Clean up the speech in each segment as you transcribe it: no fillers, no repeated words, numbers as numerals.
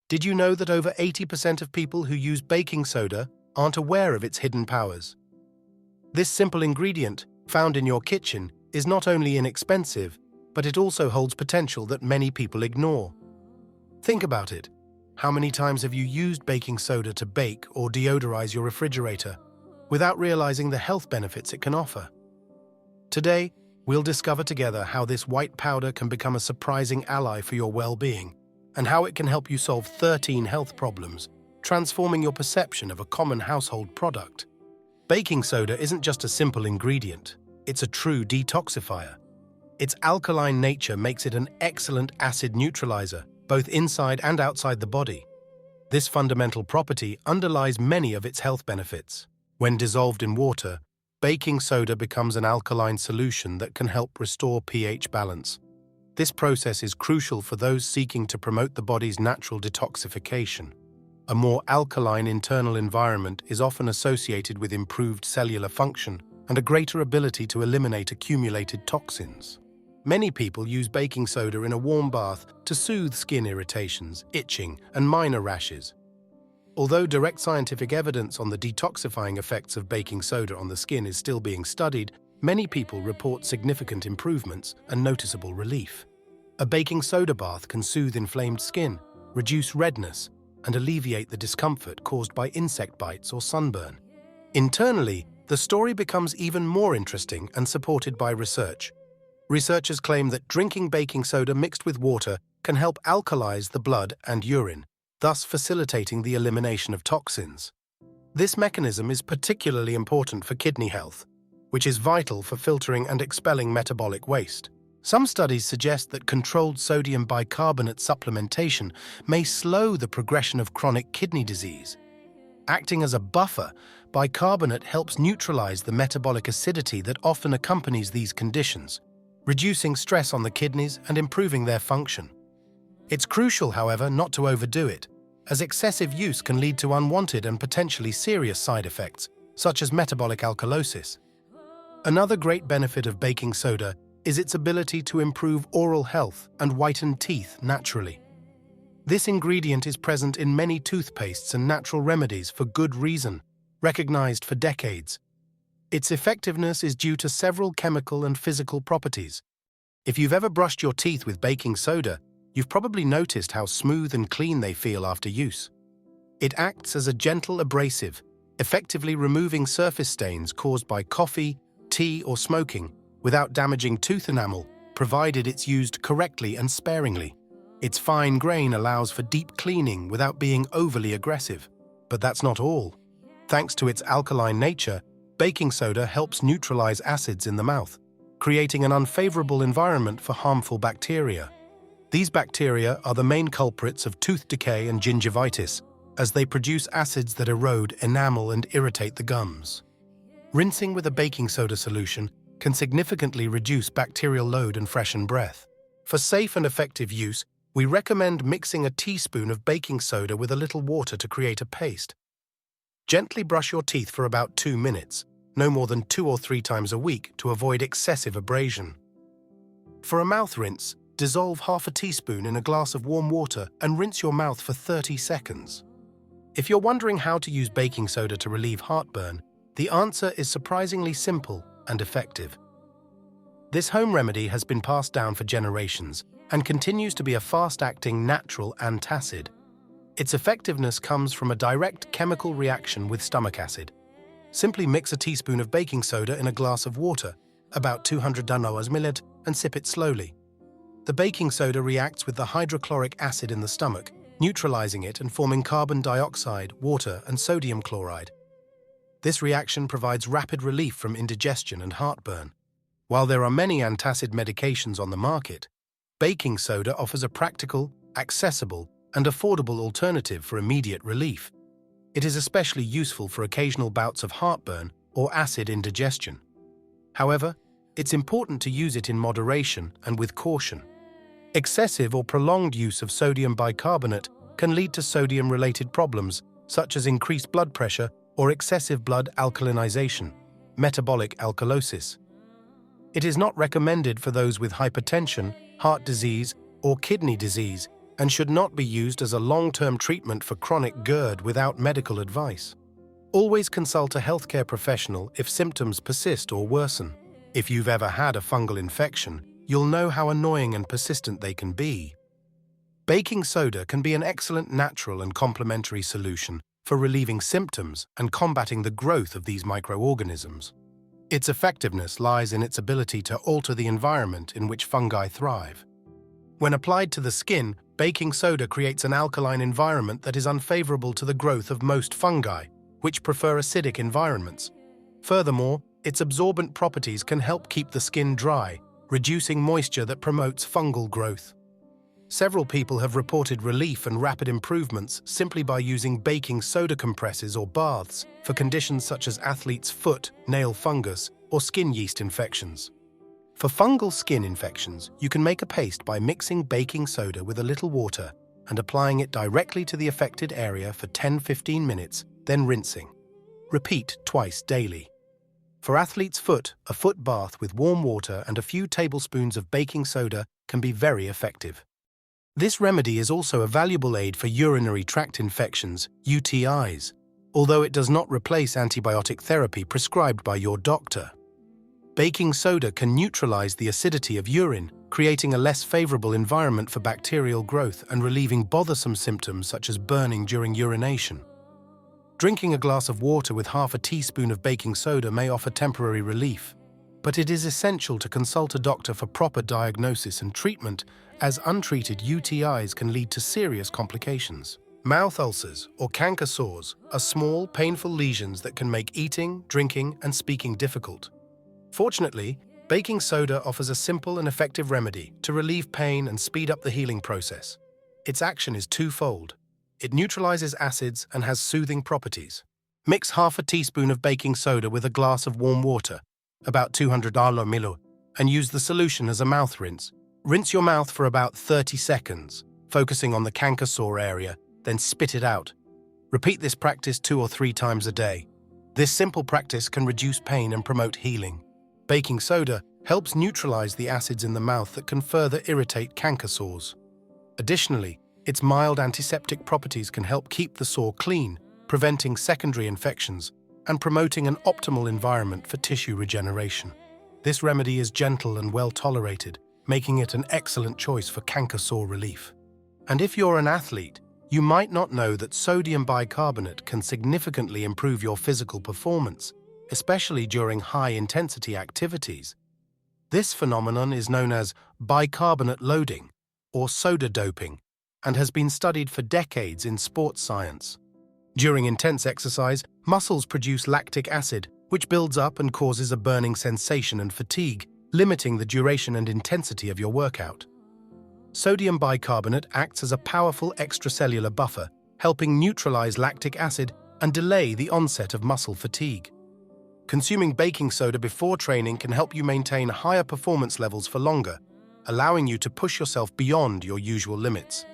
Did you know that over 80% of people who use baking soda aren't aware of its hidden powers? This simple ingredient, found in your kitchen, is not only inexpensive, but it also holds potential that many people ignore. Think about it. How many times have you used baking soda to bake or deodorize your refrigerator without realizing the health benefits it can offer? Today, we'll discover together how this white powder can become a surprising ally for your well-being and how it can help you solve 13 health problems, transforming your perception of a common household product. Baking soda isn't just a simple ingredient, it's a true detoxifier. Its alkaline nature makes it an excellent acid neutralizer, both inside and outside the body. This fundamental property underlies many of its health benefits. When dissolved in water, baking soda becomes an alkaline solution that can help restore pH balance. This process is crucial for those seeking to promote the body's natural detoxification. A more alkaline internal environment is often associated with improved cellular function and a greater ability to eliminate accumulated toxins. Many people use baking soda in a warm bath to soothe skin irritations, itching, and minor rashes. Although direct scientific evidence on the detoxifying effects of baking soda on the skin is still being studied, many people report significant improvements and noticeable relief. A baking soda bath can soothe inflamed skin, reduce redness, and alleviate the discomfort caused by insect bites or sunburn. Internally, the story becomes even more interesting and supported by research. Researchers claim that drinking baking soda mixed with water can help alkalize the blood and urine, thus facilitating the elimination of toxins. This mechanism is particularly important for kidney health, which is vital for filtering and expelling metabolic waste. Some studies suggest that controlled sodium bicarbonate supplementation may slow the progression of chronic kidney disease. Acting as a buffer, bicarbonate helps neutralize the metabolic acidity that often accompanies these conditions, reducing stress on the kidneys and improving their function. It's crucial, however, not to overdo it, as excessive use can lead to unwanted and potentially serious side effects, such as metabolic alkalosis. Another great benefit of baking soda is its ability to improve oral health and whiten teeth naturally. This ingredient is present in many toothpastes and natural remedies for good reason, recognized for decades. Its effectiveness is due to several chemical and physical properties. If you've ever brushed your teeth with baking soda, you've probably noticed how smooth and clean they feel after use. It acts as a gentle abrasive, effectively removing surface stains caused by coffee, tea, or smoking without damaging tooth enamel, provided it's used correctly and sparingly. Its fine grain allows for deep cleaning without being overly aggressive. But that's not all. Thanks to its alkaline nature, baking soda helps neutralize acids in the mouth, creating an unfavorable environment for harmful bacteria. These bacteria are the main culprits of tooth decay and gingivitis, as they produce acids that erode enamel and irritate the gums. Rinsing with a baking soda solution can significantly reduce bacterial load and freshen breath. For safe and effective use, we recommend mixing a teaspoon of baking soda with a little water to create a paste. Gently brush your teeth for about 2 minutes, no more than 2 or 3 times a week to avoid excessive abrasion. For a mouth rinse, dissolve half a teaspoon in a glass of warm water and rinse your mouth for 30 seconds. If you're wondering how to use baking soda to relieve heartburn, the answer is surprisingly simple and effective. This home remedy has been passed down for generations and continues to be a fast-acting natural antacid. Its effectiveness comes from a direct chemical reaction with stomach acid. Simply mix a teaspoon of baking soda in a glass of water, about 200 ml, and sip it slowly. The baking soda reacts with the hydrochloric acid in the stomach, neutralizing it and forming carbon dioxide, water, and sodium chloride. This reaction provides rapid relief from indigestion and heartburn. While there are many antacid medications on the market, baking soda offers a practical, accessible, and affordable alternative for immediate relief. It is especially useful for occasional bouts of heartburn or acid indigestion. However, it's important to use it in moderation and with caution. Excessive or prolonged use of sodium bicarbonate can lead to sodium-related problems such as increased blood pressure or excessive blood alkalinization, metabolic alkalosis. It is not recommended for those with hypertension, heart disease, or kidney disease, and should not be used as a long-term treatment for chronic GERD without medical advice. Always consult a healthcare professional if symptoms persist or worsen. If you've ever had a fungal infection, you'll know how annoying and persistent they can be. Baking soda can be an excellent natural and complementary solution for relieving symptoms and combating the growth of these microorganisms. Its effectiveness lies in its ability to alter the environment in which fungi thrive. When applied to the skin, baking soda creates an alkaline environment that is unfavorable to the growth of most fungi, which prefer acidic environments. Furthermore, its absorbent properties can help keep the skin dry, reducing moisture that promotes fungal growth. Several people have reported relief and rapid improvements simply by using baking soda compresses or baths for conditions such as athlete's foot, nail fungus, or skin yeast infections. For fungal skin infections, you can make a paste by mixing baking soda with a little water and applying it directly to the affected area for 10-15 minutes, then rinsing. Repeat twice daily. For athlete's foot, a foot bath with warm water and a few tablespoons of baking soda can be very effective. This remedy is also a valuable aid for urinary tract infections, UTIs, although it does not replace antibiotic therapy prescribed by your doctor. Baking soda can neutralize the acidity of urine, creating a less favorable environment for bacterial growth and relieving bothersome symptoms such as burning during urination. Drinking a glass of water with half a teaspoon of baking soda may offer temporary relief, but it is essential to consult a doctor for proper diagnosis and treatment, as untreated UTIs can lead to serious complications. Mouth ulcers, or canker sores, are small, painful lesions that can make eating, drinking, and speaking difficult. Fortunately, baking soda offers a simple and effective remedy to relieve pain and speed up the healing process. Its action is twofold. It neutralizes acids and has soothing properties. Mix half a teaspoon of baking soda with a glass of warm water, about 200 ml, and use the solution as a mouth rinse. Rinse your mouth for about 30 seconds, focusing on the canker sore area, then spit it out. Repeat this practice 2 or 3 times a day. This simple practice can reduce pain and promote healing. Baking soda helps neutralize the acids in the mouth that can further irritate canker sores. Additionally, its mild antiseptic properties can help keep the sore clean, preventing secondary infections and promoting an optimal environment for tissue regeneration. This remedy is gentle and well tolerated, making it an excellent choice for canker sore relief. And if you're an athlete, you might not know that sodium bicarbonate can significantly improve your physical performance, especially during high-intensity activities. This phenomenon is known as bicarbonate loading, or soda doping, and has been studied for decades in sports science. During intense exercise, muscles produce lactic acid, which builds up and causes a burning sensation and fatigue, limiting the duration and intensity of your workout. Sodium bicarbonate acts as a powerful extracellular buffer, helping neutralize lactic acid and delay the onset of muscle fatigue. Consuming baking soda before training can help you maintain higher performance levels for longer, allowing you to push yourself beyond your usual limits.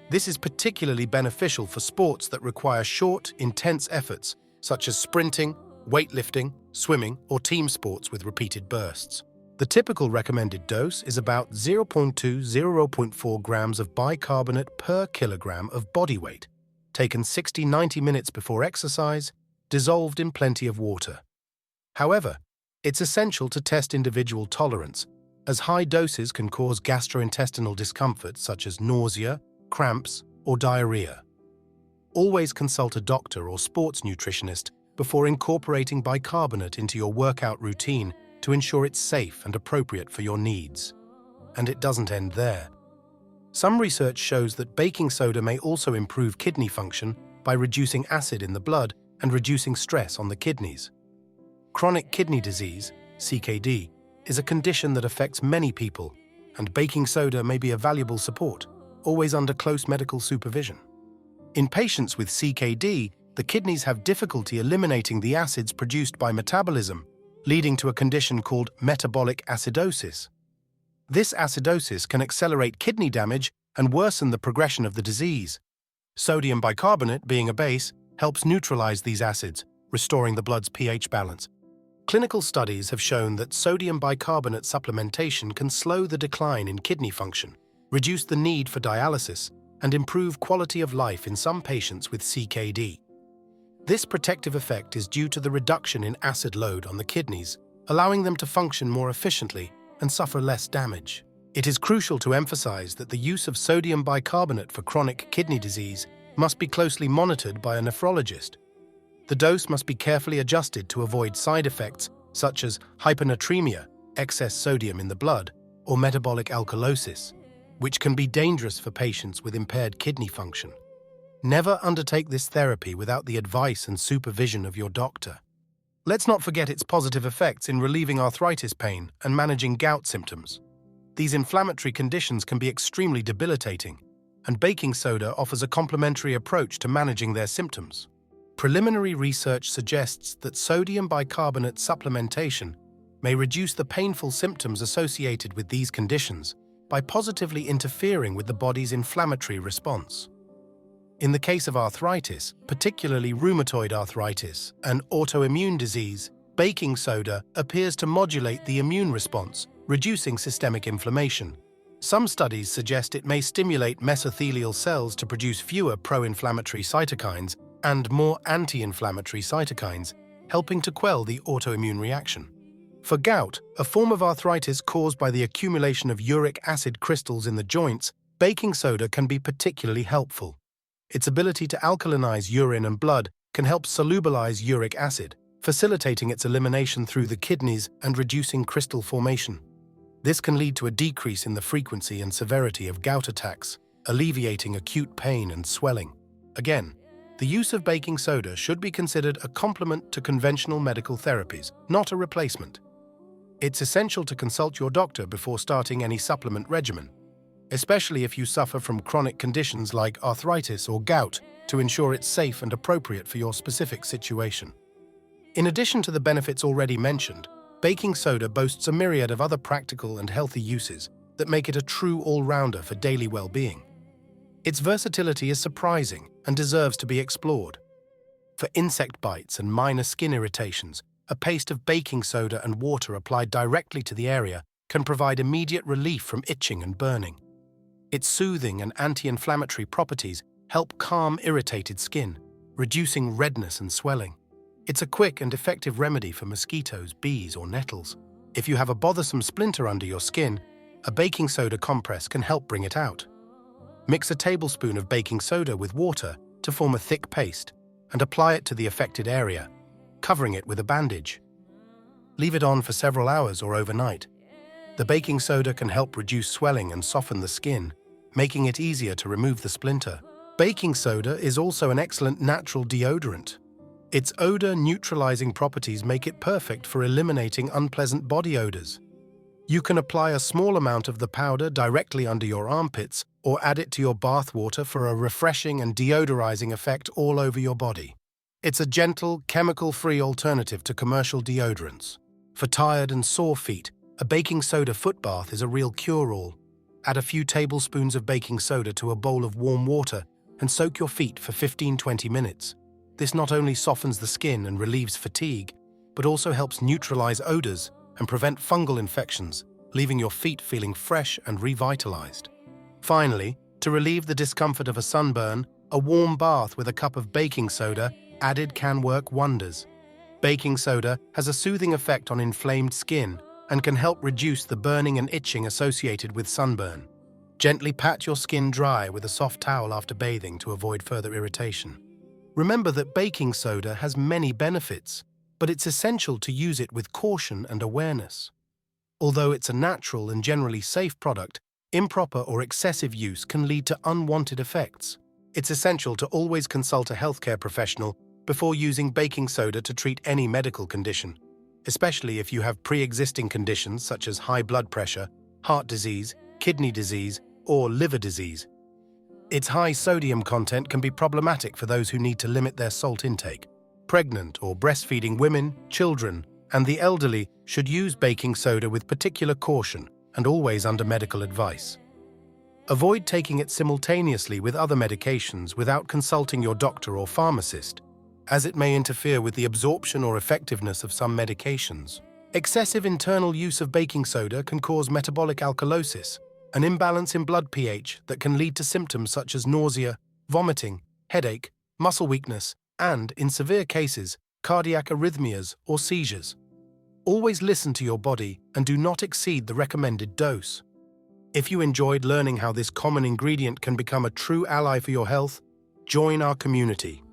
This is particularly beneficial for sports that require short, intense efforts, such as sprinting, weightlifting, swimming, or team sports with repeated bursts. The typical recommended dose is about 0.2 to 0.4 grams of bicarbonate per kilogram of body weight, taken 60-90 minutes before exercise, dissolved in plenty of water. However, it's essential to test individual tolerance, as high doses can cause gastrointestinal discomfort such as nausea, cramps, or diarrhea. Always consult a doctor or sports nutritionist before incorporating bicarbonate into your workout routine to ensure it's safe and appropriate for your needs. And it doesn't end there. Some research shows that baking soda may also improve kidney function by reducing acid in the blood and reducing stress on the kidneys. Chronic kidney disease, CKD, is a condition that affects many people, and baking soda may be a valuable support, always under close medical supervision. In patients with CKD, the kidneys have difficulty eliminating the acids produced by metabolism, leading to a condition called metabolic acidosis. This acidosis can accelerate kidney damage and worsen the progression of the disease. Sodium bicarbonate, being a base, helps neutralize these acids, restoring the blood's pH balance. Clinical studies have shown that sodium bicarbonate supplementation can slow the decline in kidney function, reduce the need for dialysis, and improve quality of life in some patients with CKD. This protective effect is due to the reduction in acid load on the kidneys, allowing them to function more efficiently and suffer less damage. It is crucial to emphasize that the use of sodium bicarbonate for chronic kidney disease must be closely monitored by a nephrologist. The dose must be carefully adjusted to avoid side effects such as hyponatremia, excess sodium in the blood, or metabolic alkalosis, which can be dangerous for patients with impaired kidney function. Never undertake this therapy without the advice and supervision of your doctor. Let's not forget its positive effects in relieving arthritis pain and managing gout symptoms. These inflammatory conditions can be extremely debilitating, and baking soda offers a complementary approach to managing their symptoms. Preliminary research suggests that sodium bicarbonate supplementation may reduce the painful symptoms associated with these conditions by positively interfering with the body's inflammatory response. In the case of arthritis, particularly rheumatoid arthritis and autoimmune disease, baking soda appears to modulate the immune response, reducing systemic inflammation. Some studies suggest it may stimulate mesothelial cells to produce fewer pro-inflammatory cytokines and more anti-inflammatory cytokines, helping to quell the autoimmune reaction. For gout, a form of arthritis caused by the accumulation of uric acid crystals in the joints, baking soda can be particularly helpful. Its ability to alkalinize urine and blood can help solubilize uric acid, facilitating its elimination through the kidneys and reducing crystal formation. This can lead to a decrease in the frequency and severity of gout attacks, alleviating acute pain and swelling. Again, the use of baking soda should be considered a complement to conventional medical therapies, not a replacement. It's essential to consult your doctor before starting any supplement regimen, especially if you suffer from chronic conditions like arthritis or gout, to ensure it's safe and appropriate for your specific situation. In addition to the benefits already mentioned, baking soda boasts a myriad of other practical and healthy uses that make it a true all-rounder for daily well-being. Its versatility is surprising and deserves to be explored. For insect bites and minor skin irritations, a paste of baking soda and water applied directly to the area can provide immediate relief from itching and burning. Its soothing and anti-inflammatory properties help calm irritated skin, reducing redness and swelling. It's a quick and effective remedy for mosquitoes, bees, or nettles. If you have a bothersome splinter under your skin, a baking soda compress can help bring it out. Mix a tablespoon of baking soda with water to form a thick paste and apply it to the affected area, covering it with a bandage. Leave it on for several hours or overnight. The baking soda can help reduce swelling and soften the skin, making it easier to remove the splinter. Baking soda is also an excellent natural deodorant. Its odor-neutralizing properties make it perfect for eliminating unpleasant body odors. You can apply a small amount of the powder directly under your armpits or add it to your bath water for a refreshing and deodorizing effect all over your body. It's a gentle, chemical-free alternative to commercial deodorants. For tired and sore feet, a baking soda foot bath is a real cure-all. Add a few tablespoons of baking soda to a bowl of warm water and soak your feet for 15-20 minutes. This not only softens the skin and relieves fatigue, but also helps neutralize odors and prevent fungal infections, leaving your feet feeling fresh and revitalized. Finally, to relieve the discomfort of a sunburn, a warm bath with a cup of baking soda added can work wonders. Baking soda has a soothing effect on inflamed skin and can help reduce the burning and itching associated with sunburn. Gently pat your skin dry with a soft towel after bathing to avoid further irritation. Remember that baking soda has many benefits, but it's essential to use it with caution and awareness. Although it's a natural and generally safe product, improper or excessive use can lead to unwanted effects. It's essential to always consult a healthcare professional before using baking soda to treat any medical condition, especially if you have pre-existing conditions such as high blood pressure, heart disease, kidney disease, or liver disease. Its high sodium content can be problematic for those who need to limit their salt intake. Pregnant or breastfeeding women, children, and the elderly should use baking soda with particular caution and always under medical advice. Avoid taking it simultaneously with other medications without consulting your doctor or pharmacist, as it may interfere with the absorption or effectiveness of some medications. Excessive internal use of baking soda can cause metabolic alkalosis, an imbalance in blood pH that can lead to symptoms such as nausea, vomiting, headache, muscle weakness, and, in severe cases, cardiac arrhythmias or seizures. Always listen to your body and do not exceed the recommended dose. If you enjoyed learning how this common ingredient can become a true ally for your health, join our community.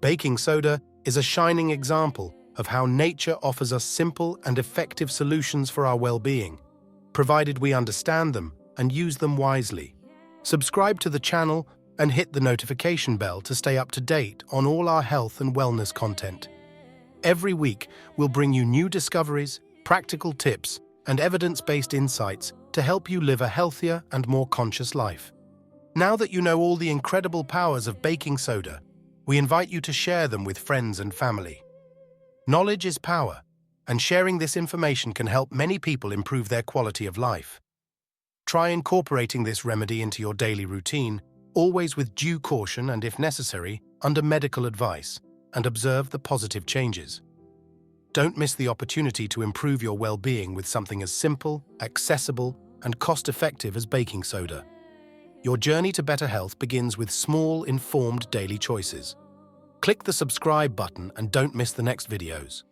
Baking soda is a shining example of how nature offers us simple and effective solutions for our well-being, provided we understand them and use them wisely. Subscribe to the channel and hit the notification bell to stay up to date on all our health and wellness content. Every week, we'll bring you new discoveries, practical tips, and evidence-based insights to help you live a healthier and more conscious life. Now that you know all the incredible powers of baking soda, we invite you to share them with friends and family. Knowledge is power, and sharing this information can help many people improve their quality of life. Try incorporating this remedy into your daily routine, always with due caution and, if necessary, under medical advice, and observe the positive changes. Don't miss the opportunity to improve your well-being with something as simple, accessible, and cost-effective as baking soda. Your journey to better health begins with small, informed daily choices. Click the subscribe button and don't miss the next videos.